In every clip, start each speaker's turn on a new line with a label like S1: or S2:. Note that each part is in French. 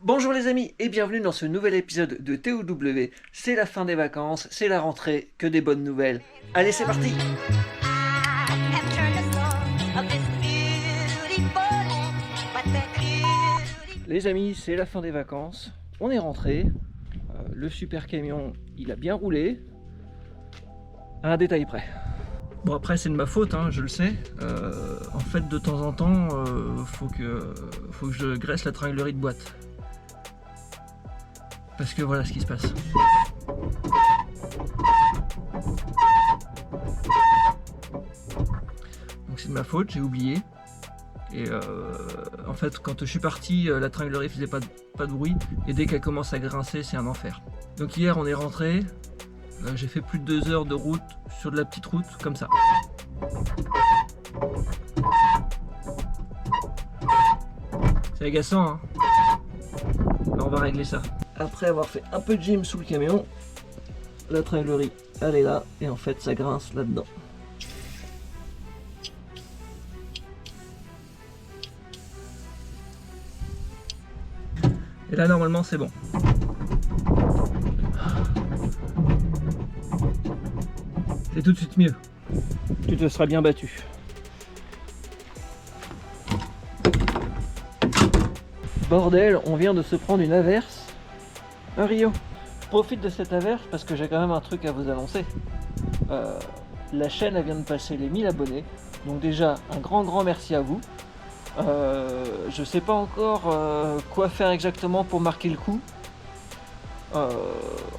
S1: Bonjour les amis et bienvenue dans ce nouvel épisode de TOW. C'est la fin des vacances, c'est la rentrée, que des bonnes nouvelles. Allez, c'est parti! Les amis, c'est la fin des vacances, on est rentré, le super camion il a bien roulé, à un détail près. Bon après c'est de ma faute, hein, je le sais, en fait de temps en temps faut que je graisse la tringlerie de boîte. Parce que voilà ce qui se passe. Donc c'est de ma faute, j'ai oublié. Et en fait quand je suis parti, la tringlerie faisait pas de bruit. Et dès qu'elle commence à grincer, c'est un enfer. Donc hier on est rentré. J'ai fait plus de 2 heures de route sur de la petite route comme ça. C'est agaçant, hein. Alors on va régler ça. Après avoir fait un peu de gym sous le camion, la tringlerie elle est là et en fait ça grince là-dedans. Et là normalement c'est bon. C'est tout de suite mieux. Tu te seras bien battu. Bordel, on vient de se prendre une averse. Un Rio. Je profite de cette averse parce que j'ai quand même un truc à vous annoncer. La chaîne elle vient de passer les 1000 abonnés. Donc déjà un grand merci à vous. Je sais pas encore quoi faire exactement pour marquer le coup.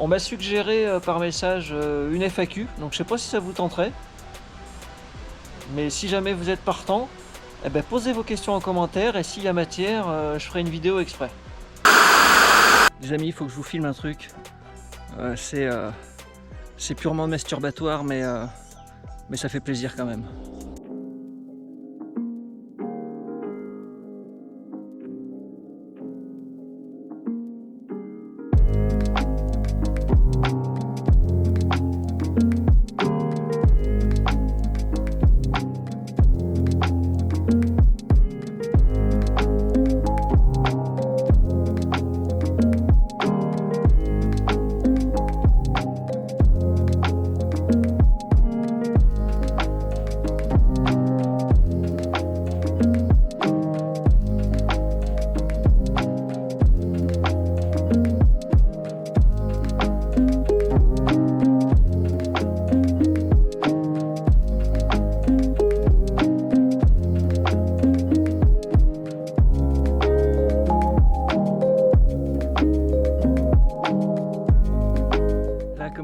S1: On m'a suggéré par message une FAQ, donc je sais pas si ça vous tenterait. Mais si jamais vous êtes partant, eh ben, posez vos questions en commentaire et s'il y a matière, je ferai une vidéo exprès. Les amis, il faut que je vous filme un truc. C'est purement masturbatoire, mais ça fait plaisir quand même.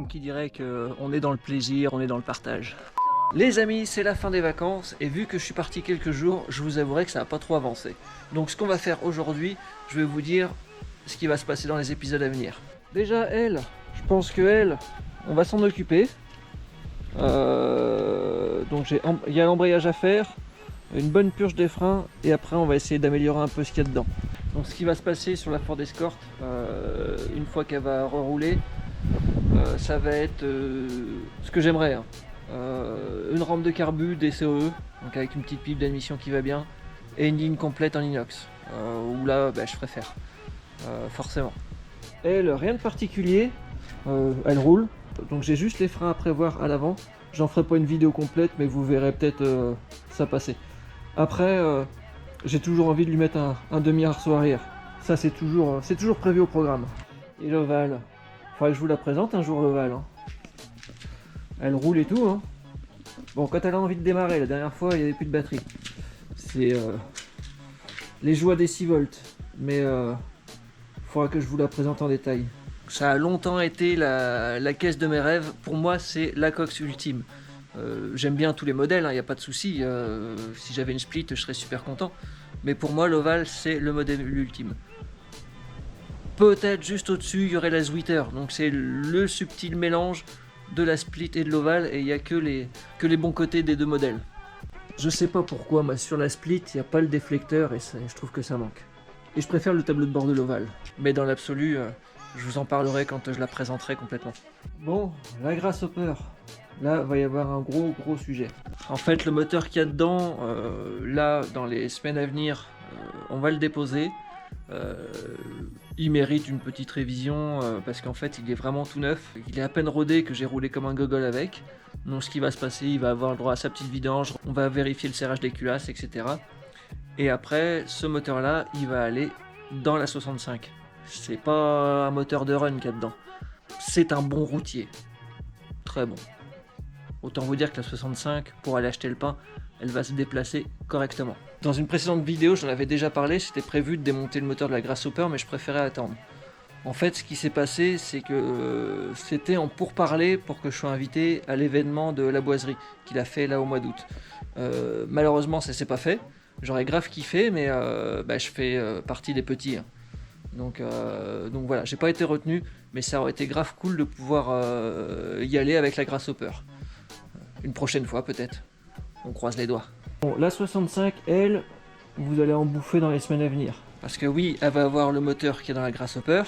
S1: Qui dirait qu'on est dans le plaisir, on est dans le partage. Les amis, c'est la fin des vacances et vu que je suis parti quelques jours, je vous avouerai que ça n'a pas trop avancé. Donc ce qu'on va faire aujourd'hui, je vais vous dire ce qui va se passer dans les épisodes à venir. Déjà elle, je pense que elle, on va s'en occuper. Donc il y a l'embrayage à faire, une bonne purge des freins et après on va essayer d'améliorer un peu ce qu'il y a dedans. Donc ce qui va se passer sur la Ford Escort, une fois qu'elle va rerouler, ça va être ce que j'aimerais, hein. Une rampe de carbu, des COE, donc avec une petite pipe d'admission qui va bien, et une ligne complète en inox, où là je préfère, forcément. Elle, rien de particulier, elle roule, donc j'ai juste les freins à prévoir à l'avant, j'en ferai pas une vidéo complète, mais vous verrez peut-être ça passer. Après, j'ai toujours envie de lui mettre un demi-arceau arrière, ça c'est toujours prévu au programme. Et l'ovale. Faudrait que je vous la présente un jour l'ovale, hein. Elle roule et tout, hein. Bon, quand elle a envie de démarrer, la dernière fois il n'y avait plus de batterie. C'est les joies des 6 volts. Mais faudra que je vous la présente en détail. Ça a longtemps été la caisse de mes rêves. Pour moi c'est la coque ultime. J'aime bien tous les modèles, il n'y a pas de souci. Si j'avais une split je serais super content. Mais pour moi l'ovale c'est le modèle ultime. Peut-être juste au-dessus, il y aurait la Zwitter. Donc c'est le subtil mélange de la split et de l'ovale. Et il n'y a que les bons côtés des deux modèles. Je sais pas pourquoi, mais sur la split, il n'y a pas le déflecteur et je trouve que ça manque. Et je préfère le tableau de bord de l'ovale. Mais dans l'absolu, je vous en parlerai quand je la présenterai complètement. Bon, la Grasshopper. Là, va y avoir un gros sujet. En fait, le moteur qu'il y a dedans, là, dans les semaines à venir, on va le déposer. il mérite une petite révision parce qu'en fait il est vraiment tout neuf. Il est à peine rodé, que j'ai roulé comme un gogol avec. Donc ce qui va se passer, il va avoir le droit à sa petite vidange, on va vérifier le serrage des culasses, etc. Et après, ce moteur là, il va aller dans la 65. C'est pas un moteur de run qu'il y a dedans. C'est un bon routier. Très bon. Autant vous dire que la 65, pour aller acheter le pain, elle va se déplacer correctement. Dans une précédente vidéo, j'en avais déjà parlé, c'était prévu de démonter le moteur de la Grasshopper, mais je préférais attendre. En fait, ce qui s'est passé, c'est que c'était en pourparlers pour que je sois invité à l'événement de la boiserie qu'il a fait là au mois d'août. Malheureusement, ça s'est pas fait. J'aurais grave kiffé, mais je fais partie des petits. Hein. Donc voilà, j'ai pas été retenu, mais ça aurait été grave cool de pouvoir y aller avec la Grasshopper. Une prochaine fois peut-être. On croise les doigts. Bon, la 65, elle, vous allez en bouffer dans les semaines à venir. Parce que oui, elle va avoir le moteur qui est dans la Grasshopper.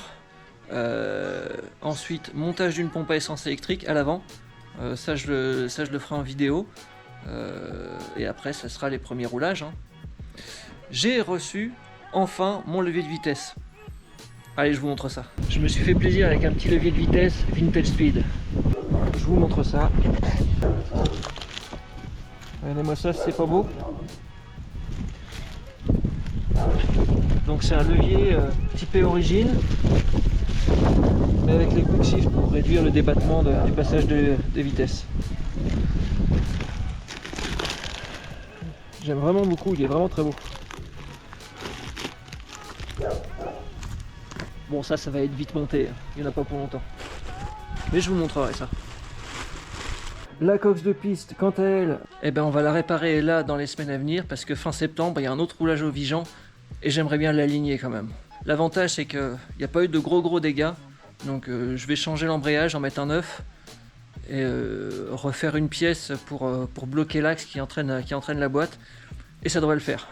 S1: Ensuite, montage d'une pompe à essence électrique à l'avant. Ça, je le ferai en vidéo. Et après, ça sera les premiers roulages. Hein. J'ai reçu enfin mon levier de vitesse. Allez, je vous montre ça. Je me suis fait plaisir avec un petit levier de vitesse Vintage Speed. Je vous montre ça. Regardez-moi ça, c'est pas beau. Donc c'est un levier typé origine, mais avec les quick shift pour réduire le débattement du passage des vitesses. J'aime vraiment beaucoup, il est vraiment très beau. Bon, ça va être vite monté, il n'y en a pas pour longtemps. Mais je vous montrerai ça. La coque de piste, quant à elle, on va la réparer là dans les semaines à venir parce que fin septembre, il y a un autre roulage au Vigan et j'aimerais bien l'aligner quand même. L'avantage, c'est qu'il n'y a pas eu de gros dégâts, donc je vais changer l'embrayage, en mettre un neuf et refaire une pièce pour bloquer l'axe qui entraîne la boîte et ça devrait le faire.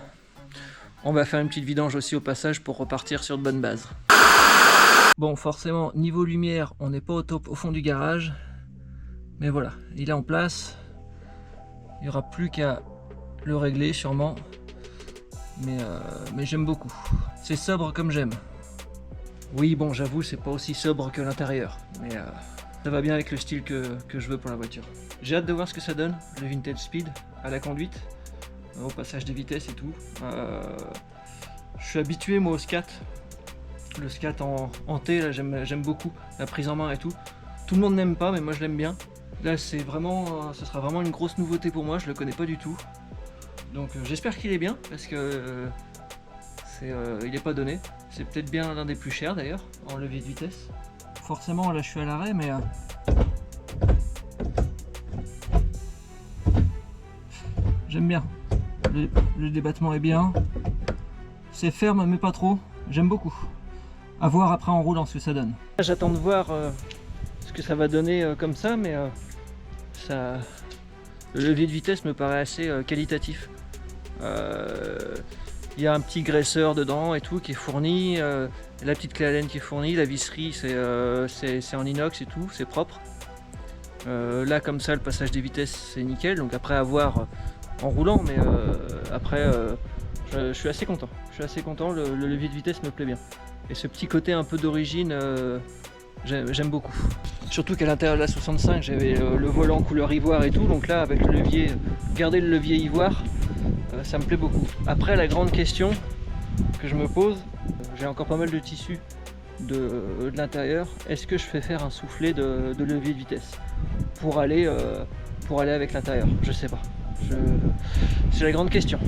S1: On va faire une petite vidange aussi au passage pour repartir sur de bonnes bases. Bon, forcément, niveau lumière, on n'est pas au top au fond du garage. Mais voilà, il est en place. Il n'y aura plus qu'à le régler sûrement. Mais j'aime beaucoup. C'est sobre comme j'aime. Oui, bon, j'avoue, c'est pas aussi sobre que l'intérieur. Mais ça va bien avec le style que je veux pour la voiture. J'ai hâte de voir ce que ça donne, le Vintage Speed, à la conduite, au passage des vitesses et tout. Je suis habitué, moi, au scat. Le scat en T, là, j'aime beaucoup. La prise en main et tout. Tout le monde n'aime pas, mais moi je l'aime bien. Là, ce sera vraiment une grosse nouveauté pour moi, je le connais pas du tout. Donc j'espère qu'il est bien, parce que il est pas donné. C'est peut-être bien l'un des plus chers d'ailleurs, en levier de vitesse. Forcément, là je suis à l'arrêt, mais... j'aime bien. Le débattement est bien. C'est ferme, mais pas trop. J'aime beaucoup. À voir après en roulant ce que ça donne. J'attends de voir ce que ça va donner comme ça, mais le levier de vitesse me paraît assez qualitatif. Il y a un petit graisseur dedans et tout qui est fourni, la petite clé Allen qui est fournie, la visserie c'est en inox et tout, c'est propre. Là comme ça le passage des vitesses c'est nickel, donc après à voir en roulant, mais après je suis assez content. Le levier de vitesse me plaît bien. Et ce petit côté un peu d'origine, j'aime beaucoup. Surtout qu'à l'intérieur de la 65, j'avais le volant couleur ivoire et tout, donc là avec le levier, garder le levier ivoire, ça me plaît beaucoup. Après, la grande question que je me pose, j'ai encore pas mal de tissu de l'intérieur, est-ce que je fais faire un soufflet de levier de vitesse pour aller avec l'intérieur? Je sais pas. C'est la grande question.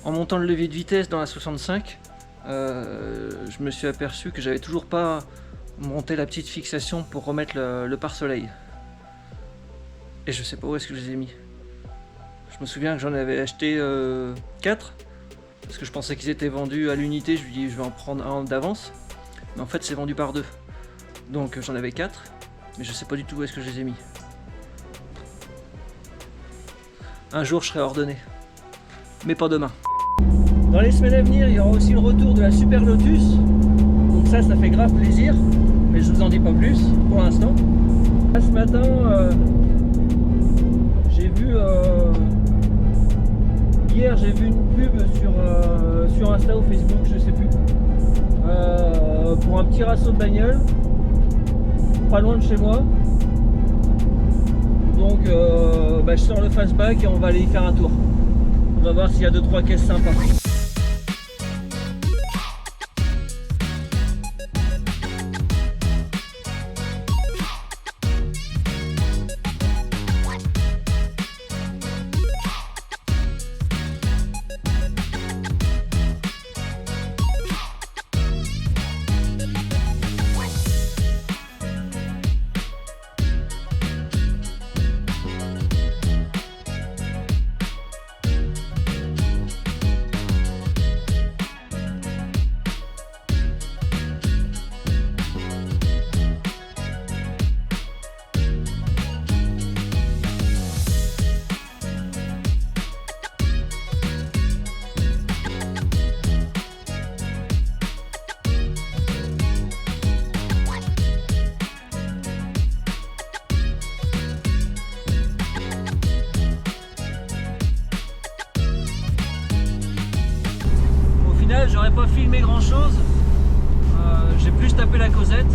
S1: En montant le levier de vitesse dans la 65, je me suis aperçu que j'avais toujours pas monté la petite fixation pour remettre le pare-soleil. Et je sais pas où est-ce que je les ai mis. Je me souviens que j'en avais acheté 4 parce que je pensais qu'ils étaient vendus à l'unité. Je lui dis je vais en prendre un d'avance, mais en fait c'est vendu par 2. Donc j'en avais 4, mais je sais pas du tout où est-ce que je les ai mis. Un jour je serai ordonné, mais pas demain. Dans les semaines à venir, il y aura aussi le retour de la Super Lotus. Donc ça fait grave plaisir, mais je vous en dis pas plus pour l'instant. Ce matin, j'ai vu... hier, j'ai vu une pub sur Insta ou Facebook, je sais plus. pour un petit rassaut de bagnole, pas loin de chez moi. Donc je sors le fastback et on va aller y faire un tour. On va voir s'il y a 2-3 caisses sympas. J'aurais pas filmé grand chose, j'ai plus tapé la causette.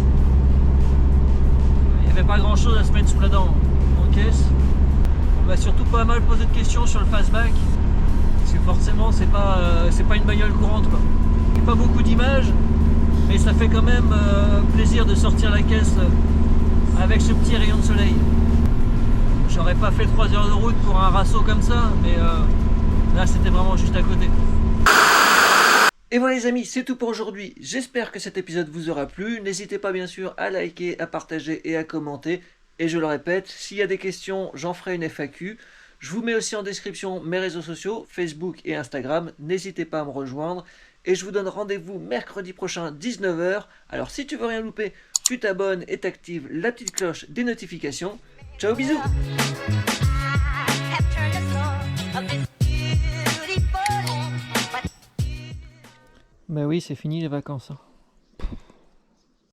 S1: Il n'y avait pas grand chose à se mettre sous la dent en caisse. On m'a surtout pas mal posé de questions sur le fastback, parce que forcément c'est pas une bagnole courante quoi. Il n'y a pas beaucoup d'images, mais ça fait quand même plaisir de sortir la caisse avec ce petit rayon de soleil. J'aurais pas fait 3 heures de route pour un rassaut comme ça, mais là c'était vraiment juste à côté. Et voilà les amis, c'est tout pour aujourd'hui. J'espère que cet épisode vous aura plu. N'hésitez pas bien sûr à liker, à partager et à commenter. Et je le répète, s'il y a des questions, j'en ferai une FAQ. Je vous mets aussi en description mes réseaux sociaux, Facebook et Instagram. N'hésitez pas à me rejoindre. Et je vous donne rendez-vous mercredi prochain, 19 h. Alors si tu veux rien louper, tu t'abonnes et t'actives la petite cloche des notifications. Ciao, bisous! Bah oui, c'est fini les vacances.